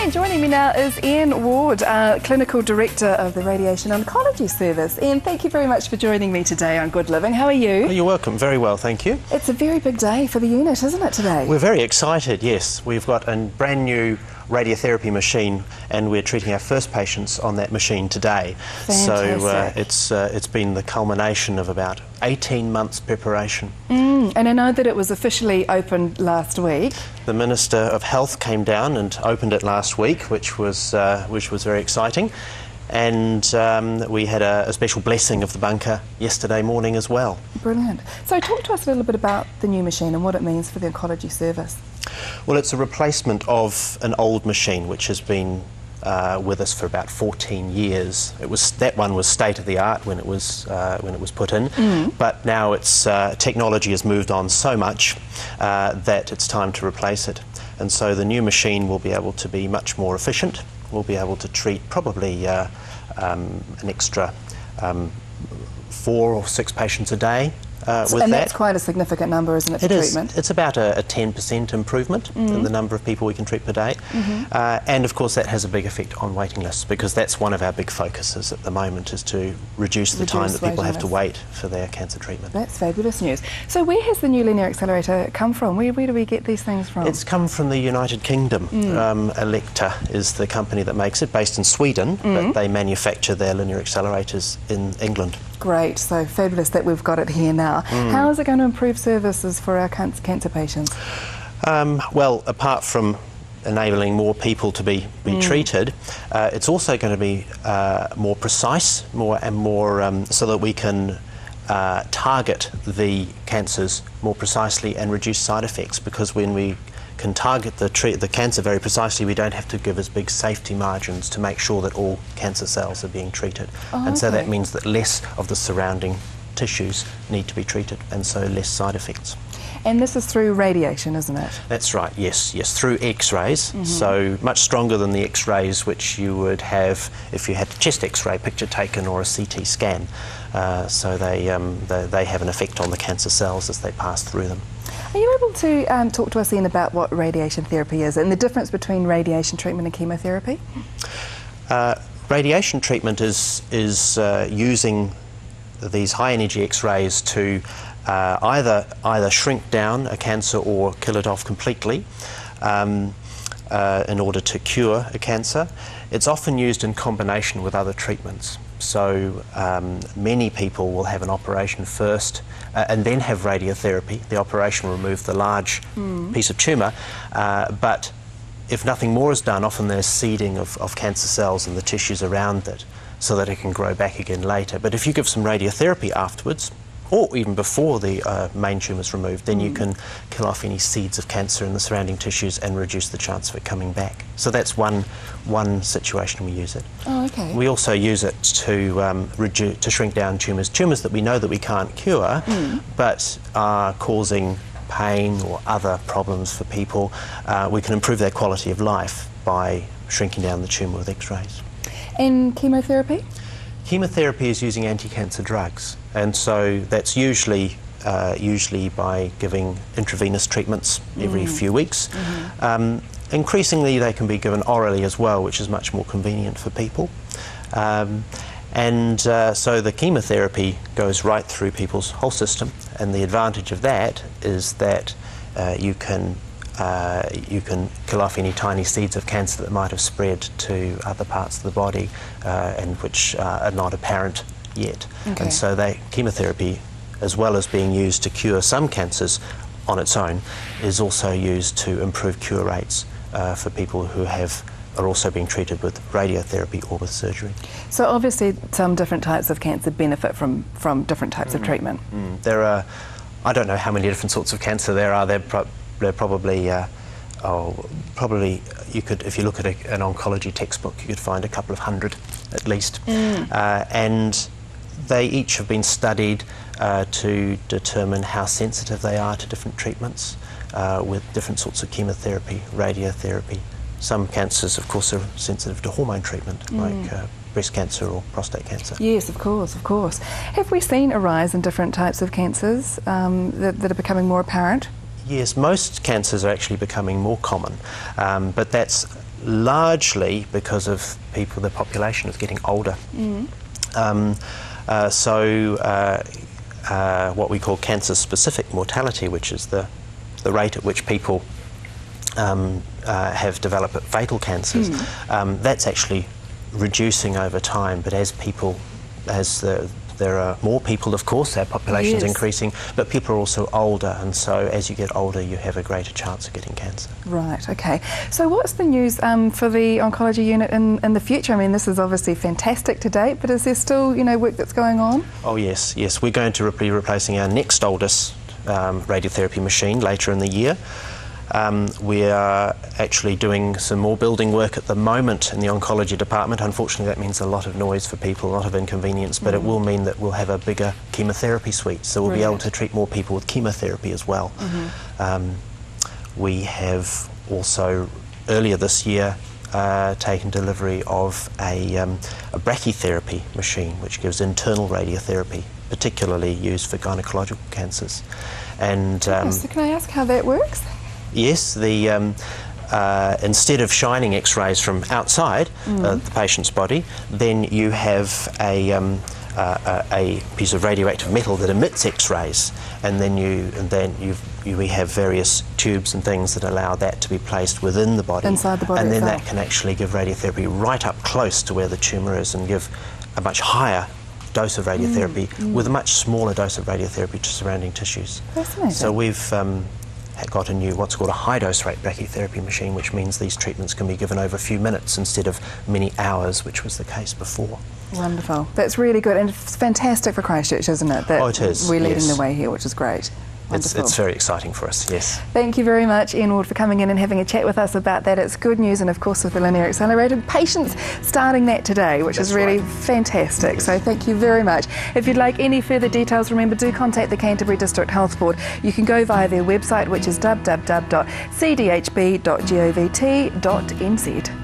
Hi, joining me now is Iain Ward, Clinical Director of the Radiation Oncology Service. Iain, thank you very much for joining me today on Good Living. How are you? Oh, you're welcome. Very well, thank you. It's a very big day for the unit, isn't it, today? We're very excited, yes. We've got a brand new radiotherapy machine and we're treating our first patients on that machine today. Fantastic. So it's been the culmination of about 18 months preparation. And I know that it was officially opened last week. The Minister of Health came down and opened it last week, which was very exciting. And we had a special blessing of the bunker yesterday morning as well. Brilliant. So talk to us a little bit about the new machine and what it means for the oncology service. Well, it's a replacement of an old machine which has been with us for about 14 years. That one was state of the art when it was put in, but now its technology has moved on so much that it's time to replace it. And so the new machine will be able to be much more efficient. We'll be able to treat probably an extra 4 or 6 patients a day with that. And that's quite a significant number, isn't it, for treatment? It's about a 10% improvement in the number of people we can treat per day. And of course that has a big effect on waiting lists, because that's one of our big focuses at the moment, is to reduce the time that people have to wait for their cancer treatment. That's fabulous news. So where has the new linear accelerator come from? Where do we get these things from? It's come from the United Kingdom. Elekta is the company that makes it, based in Sweden, but they manufacture their linear accelerators in England. Great, so fabulous that we've got it here now. How is it going to improve services for our cancer patients? Well, apart from enabling more people to be treated, it's also going to be more precise, more so that we can target the cancers more precisely and reduce side effects, because when we can target the cancer very precisely, we don't have to give as big safety margins to make sure that all cancer cells are being treated. So that means that less of the surrounding tissues need to be treated, and so less side effects. And this is through radiation, isn't it? That's right, yes, through X-rays, so much stronger than the X-rays which you would have if you had a chest X-ray picture taken or a CT scan. So they have an effect on the cancer cells as they pass through them. Are you able to talk to us, Iain, about what radiation therapy is and the difference between radiation treatment and chemotherapy? Radiation treatment is using these high-energy X-rays to either shrink down a cancer or kill it off completely in order to cure a cancer. It's often used in combination with other treatments. So many people will have an operation first and then have radiotherapy. The operation will remove the large piece of tumour, but if nothing more is done, often there's seeding of cancer cells in the tissues around it so that it can grow back again later. But if you give some radiotherapy afterwards, or even before the main tumour is removed, then you can kill off any seeds of cancer in the surrounding tissues and reduce the chance of it coming back. So that's one situation we use it. Oh, okay. We also use it to shrink down tumours that we know that we can't cure, but are causing pain or other problems for people. We can improve their quality of life by shrinking down the tumour with X-rays. And chemotherapy? Chemotherapy is using anti-cancer drugs, and so that's usually by giving intravenous treatments every few weeks. Increasingly they can be given orally as well, which is much more convenient for people. So the chemotherapy goes right through people's whole system, and the advantage of that is that you can kill off any tiny seeds of cancer that might have spread to other parts of the body and which are not apparent yet. And so chemotherapy, as well as being used to cure some cancers on its own, is also used to improve cure rates for people who are also being treated with radiotherapy or with surgery. So obviously some different types of cancer benefit from different types of treatment. There are, I don't know how many different sorts of cancer there are. They're probably, you could, if you look at an oncology textbook, you could find a couple of hundred at least. And they each have been studied to determine how sensitive they are to different treatments with different sorts of chemotherapy, radiotherapy. Some cancers, of course, are sensitive to hormone treatment, like breast cancer or prostate cancer. Yes, of course, of course. Have we seen a rise in different types of cancers that are becoming more apparent? Yes, most cancers are actually becoming more common, but that's largely because of the population is getting older. What we call cancer-specific mortality, which is the rate at which people have developed fatal cancers, that's actually reducing over time. But there are more people, of course, our population is increasing, but people are also older, and so as you get older you have a greater chance of getting cancer. Right, okay. So what's the news for the oncology unit in the future? I mean, this is obviously fantastic to date, but is there still, work that's going on? Oh yes, we're going to be replacing our next oldest radiotherapy machine later in the year. We are actually doing some more building work at the moment in the oncology department. Unfortunately, that means a lot of noise for people, a lot of inconvenience, but it will mean that we'll have a bigger chemotherapy suite, so we'll be able to treat more people with chemotherapy as well. We have also, earlier this year, taken delivery of a brachytherapy machine, which gives internal radiotherapy, particularly used for gynecological cancers. And so can I ask how that works? Yes, instead of shining X-rays from outside the patient's body, then you have a piece of radioactive metal that emits X-rays, and we have various tubes and things that allow that to be placed within the body, inside the body, and then itself. that can actually give radiotherapy right up close to where the tumour is, and give a much higher dose of radiotherapy with a much smaller dose of radiotherapy to surrounding tissues. Fascinating. So we've got a new, what's called a high-dose rate brachytherapy machine, which means these treatments can be given over a few minutes instead of many hours, which was the case before. Wonderful. That's really good, and it's fantastic for Christchurch, isn't it? That it is. We're leading the way here, which is great. It's very exciting for us, yes. Thank you very much, Iain Ward, for coming in and having a chat with us about that. It's good news, and of course with the linear accelerated, patients starting that today, which is really fantastic. Yes. So thank you very much. If you'd like any further details, remember, do contact the Canterbury District Health Board. You can go via their website, which is www.cdhb.govt.nz.